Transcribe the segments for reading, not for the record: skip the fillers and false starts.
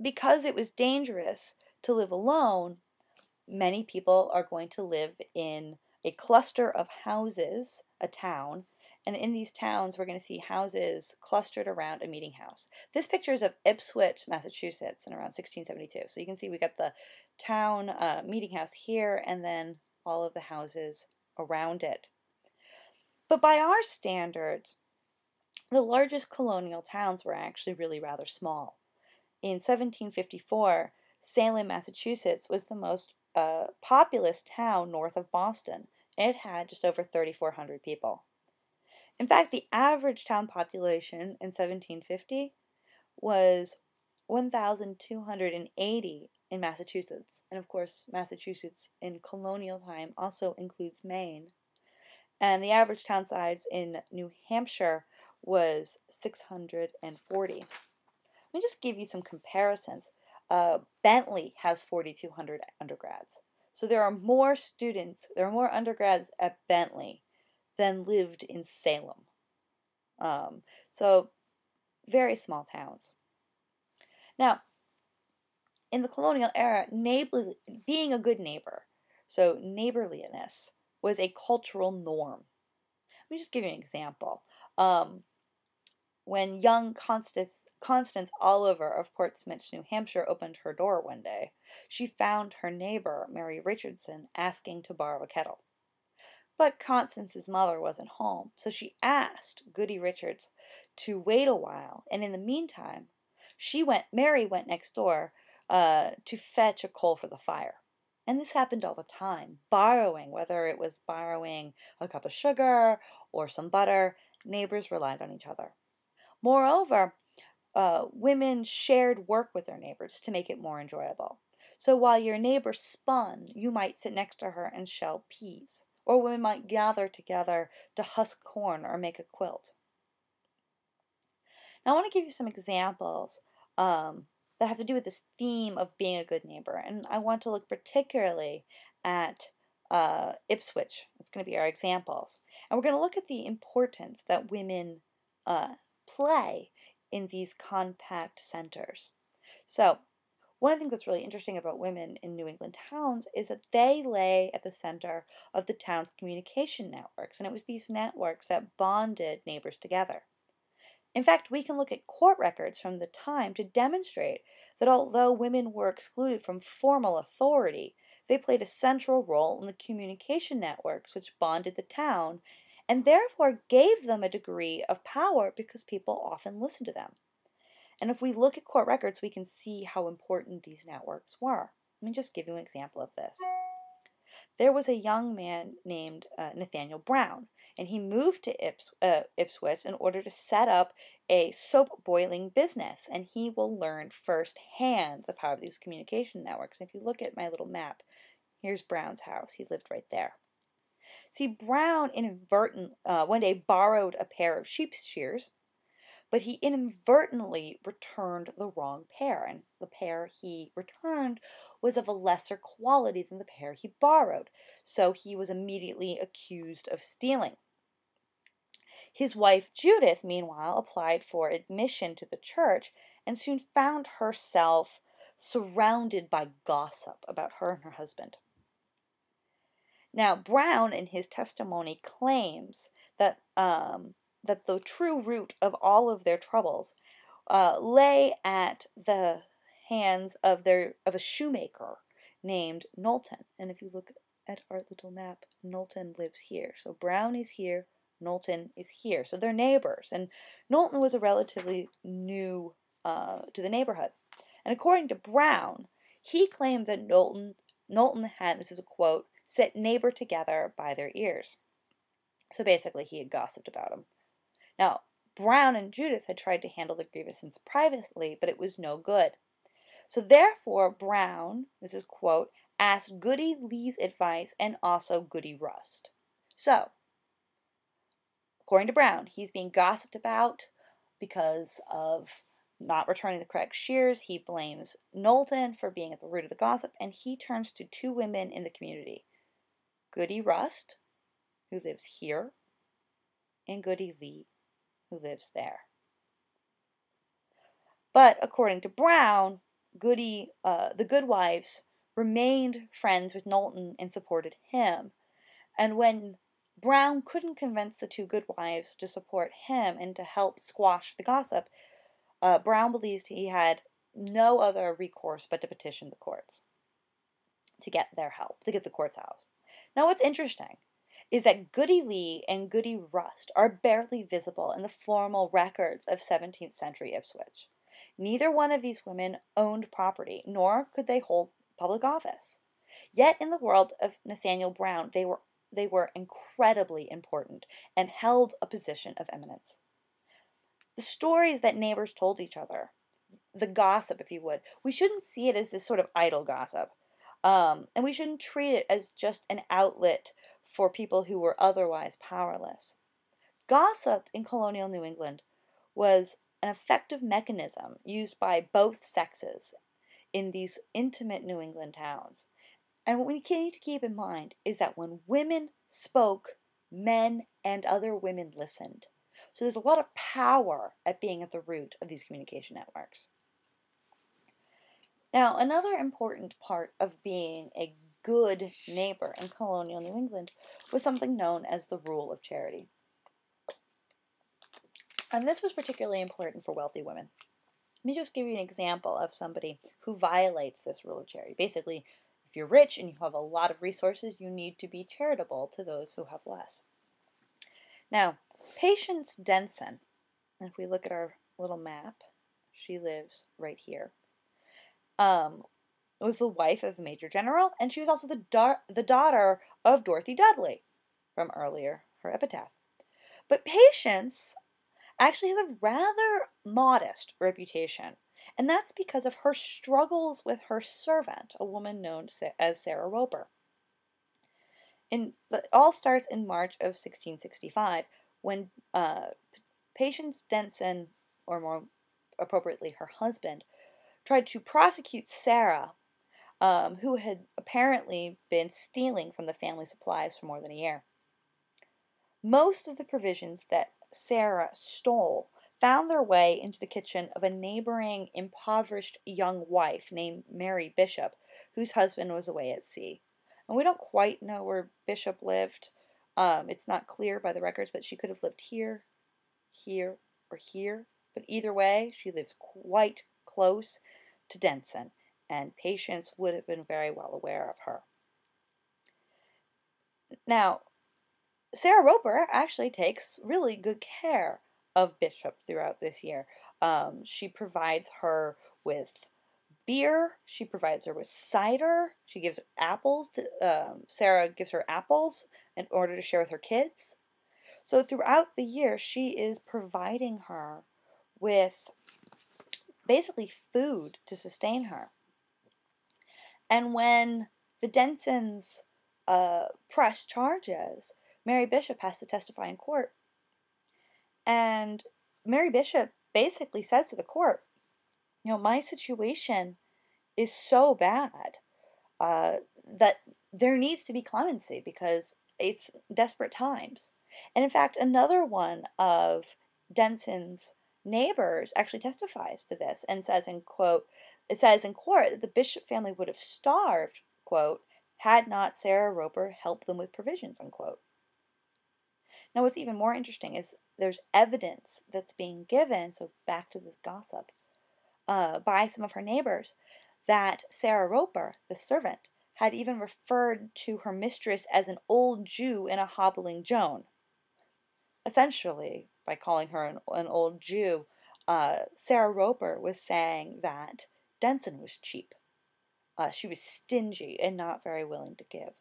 because it was dangerous to live alone, many people are going to live in a cluster of houses, a town, and in these towns we're going to see houses clustered around a meeting house. This picture is of Ipswich, Massachusetts in around 1672. So you can see we got the town meeting house here and then all of the houses around it. But by our standards, the largest colonial towns were actually really rather small. In 1754, Salem, Massachusetts was the most populous town north of Boston, and it had just over 3,400 people. In fact, the average town population in 1750 was 1,280 in Massachusetts. And of course, Massachusetts in colonial time also includes Maine. And the average town size in New Hampshire was 640. Let me just give you some comparisons. Bentley has 4,200 undergrads. So there are more students, there are more undergrads at Bentley than lived in Salem. So very small towns. Now, in the colonial era, being a good neighbor, so neighborliness, was a cultural norm. Let me just give you an example. When young Constance Oliver of Portsmouth, New Hampshire, opened her door one day, she found her neighbor, Mary Richardson, asking to borrow a kettle. But Constance's mother wasn't home, so she asked Goody Richards to wait a while, and in the meantime, Mary went next door to fetch a coal for the fire. And this happened all the time, borrowing, whether it was borrowing a cup of sugar or some butter, neighbors relied on each other. Moreover, women shared work with their neighbors to make it more enjoyable. So while your neighbor spun, you might sit next to her and shell peas, or women might gather together to husk corn or make a quilt. Now I want to give you some examples that have to do with this theme of being a good neighbor, and I want to look particularly at Ipswich. It's going to be our examples. And we're going to look at the importance that women play in these compact centers. So, one of the things that's really interesting about women in New England towns is that they lay at the center of the town's communication networks, and it was these networks that bonded neighbors together. In fact, we can look at court records from the time to demonstrate that although women were excluded from formal authority, they played a central role in the communication networks which bonded the town and therefore gave them a degree of power because people often listened to them. And if we look at court records, we can see how important these networks were. Let me just give you an example of this. There was a young man named Nathaniel Brown, and he moved to Ipswich in order to set up a soap boiling business, and he will learn firsthand the power of these communication networks. And if you look at my little map, here's Brown's house. He lived right there. See, Brown one day borrowed a pair of sheep's shears, but he inadvertently returned the wrong pair, and the pair he returned was of a lesser quality than the pair he borrowed, so he was immediately accused of stealing. His wife Judith, meanwhile, applied for admission to the church and soon found herself surrounded by gossip about her and her husband. Now, Brown, in his testimony, claims that the true root of all of their troubles lay at the hands of a shoemaker named Knowlton. And if you look at our little map, Knowlton lives here. So Brown is here, Knowlton is here. So they're neighbors. And Knowlton was a relatively new to the neighborhood. And according to Brown, he claimed that Knowlton had, this is a quote, set neighbor together by their ears. So basically he had gossiped about him. Now, Brown and Judith had tried to handle the grievances privately, but it was no good. So therefore, Brown, this is quote, asked Goody Lee's advice and also Goody Rust. So, according to Brown, he's being gossiped about because of not returning the correct shears. He blames Knowlton for being at the root of the gossip, and he turns to two women in the community, Goody Rust, who lives here, and Goody Lee, who lives there. But according to Brown, the Goodwives remained friends with Knowlton and supported him. And when Brown couldn't convince the two Goodwives to support him and to help squash the gossip, Brown believed he had no other recourse but to petition the courts to get their help, to get the courts out. Now, what's interesting is that Goody Lee and Goody Rust are barely visible in the formal records of 17th century Ipswich. Neither one of these women owned property, nor could they hold public office. Yet in the world of Nathaniel Brown, they were incredibly important and held a position of eminence. The stories that neighbors told each other, the gossip, if you would, we shouldn't see it as this sort of idle gossip. And we shouldn't treat it as just an outlet for people who were otherwise powerless. Gossip in colonial New England was an effective mechanism used by both sexes in these intimate New England towns. And what we need to keep in mind is that when women spoke, men and other women listened. So there's a lot of power at being at the root of these communication networks. Now, another important part of being a good neighbor in colonial New England was something known as the rule of charity. And this was particularly important for wealthy women. Let me just give you an example of somebody who violates this rule of charity. Basically, if you're rich and you have a lot of resources, you need to be charitable to those who have less. Now, Patience Denson, if we look at our little map, she lives right here, was the wife of a major general, and she was also the daughter of Dorothy Dudley from earlier, her epitaph. But Patience actually has a rather modest reputation, and that's because of her struggles with her servant, a woman known as Sarah Roper. It all starts in March of 1665, when Patience Denson, or more appropriately her husband, tried to prosecute Sarah, who had apparently been stealing from the family supplies for more than a year. Most of the provisions that Sarah stole found their way into the kitchen of a neighboring impoverished young wife named Mary Bishop, whose husband was away at sea. And we don't quite know where Bishop lived. It's not clear by the records, but she could have lived here, here, or here. But either way, she lives quite close to Denson, and Patience would have been very well aware of her. Now, Sarah Roper actually takes really good care of Bishop throughout this year. She provides her with beer. She provides her with cider. She gives her apples. Sarah gives her apples in order to share with her kids. So throughout the year, she is providing her with basically food to sustain her. And when the Densons press charges, Mary Bishop has to testify in court. And Mary Bishop basically says to the court, my situation is so bad that there needs to be clemency because it's desperate times. And in fact, another one of Denson's neighbors actually testifies to this and says in court that the Bishop family would have starved, quote, had not Sarah Roper helped them with provisions, unquote. Now, what's even more interesting is there's evidence that's being given, so back to this gossip, by some of her neighbors, that Sarah Roper, the servant, had even referred to her mistress as an old Jew and a hobbling Joan. Essentially, by calling her an old Jew, Sarah Roper was saying that Denson was cheap. She was stingy and not very willing to give.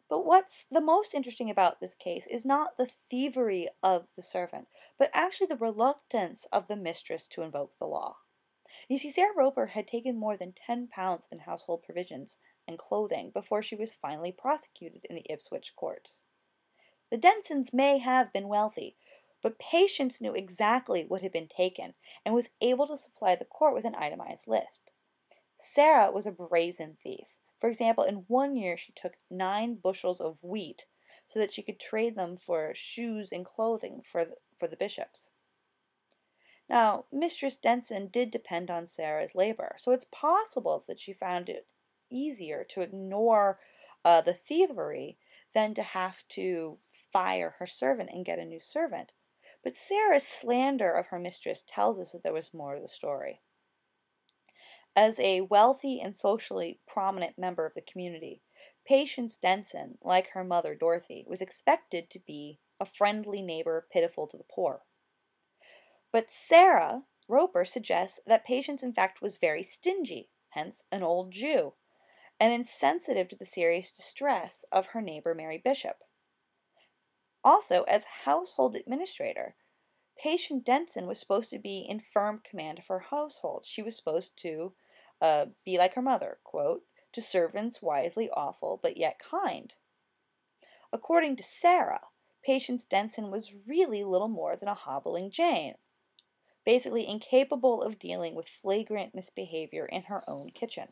But what's the most interesting about this case is not the thievery of the servant, but actually the reluctance of the mistress to invoke the law. You see, Sarah Roper had taken more than 10 pounds in household provisions and clothing before she was finally prosecuted in the Ipswich court. The Densons may have been wealthy, but Patience knew exactly what had been taken and was able to supply the court with an itemized list. Sarah was a brazen thief. For example, in one year she took 9 bushels of wheat so that she could trade them for shoes and clothing for the bishops. Now, Mistress Denson did depend on Sarah's labor, so it's possible that she found it easier to ignore the thievery than to have to fire her servant and get a new servant. But Sarah's slander of her mistress tells us that there was more to the story. As a wealthy and socially prominent member of the community, Patience Denson, like her mother Dorothy, was expected to be a friendly neighbor pitiful to the poor. But Sarah Roper suggests that Patience in fact was very stingy, hence an old Jew, and insensitive to the serious distress of her neighbor Mary Bishop. Also, as household administrator, Patience Denson was supposed to be in firm command of her household. She was supposed to be like her mother, quote, to servants wisely awful, but yet kind. According to Sarah, Patience Denson was really little more than a hobbling Jane, basically incapable of dealing with flagrant misbehavior in her own kitchen.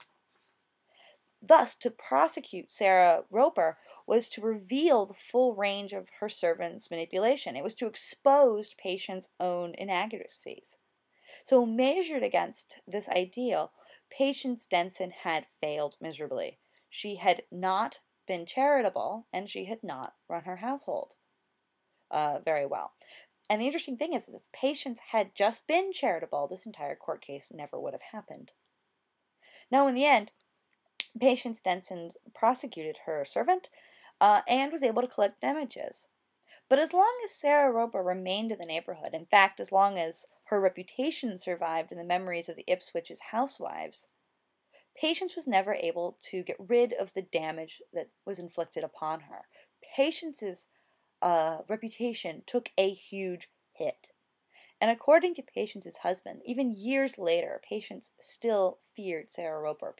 Thus, to prosecute Sarah Roper was to reveal the full range of her servant's manipulation. It was to expose Patience's own inaccuracies. So, measured against this ideal, Patience Denson had failed miserably. She had not been charitable, and she had not run her household very well. And the interesting thing is that if Patience had just been charitable, this entire court case never would have happened. Now, in the end, Patience Denson prosecuted her servant and was able to collect damages. But as long as Sarah Roper remained in the neighborhood, in fact, as long as her reputation survived in the memories of the Ipswich's housewives, Patience was never able to get rid of the damage that was inflicted upon her. Patience's reputation took a huge hit. And according to Patience's husband, even years later, Patience still feared Sarah Roper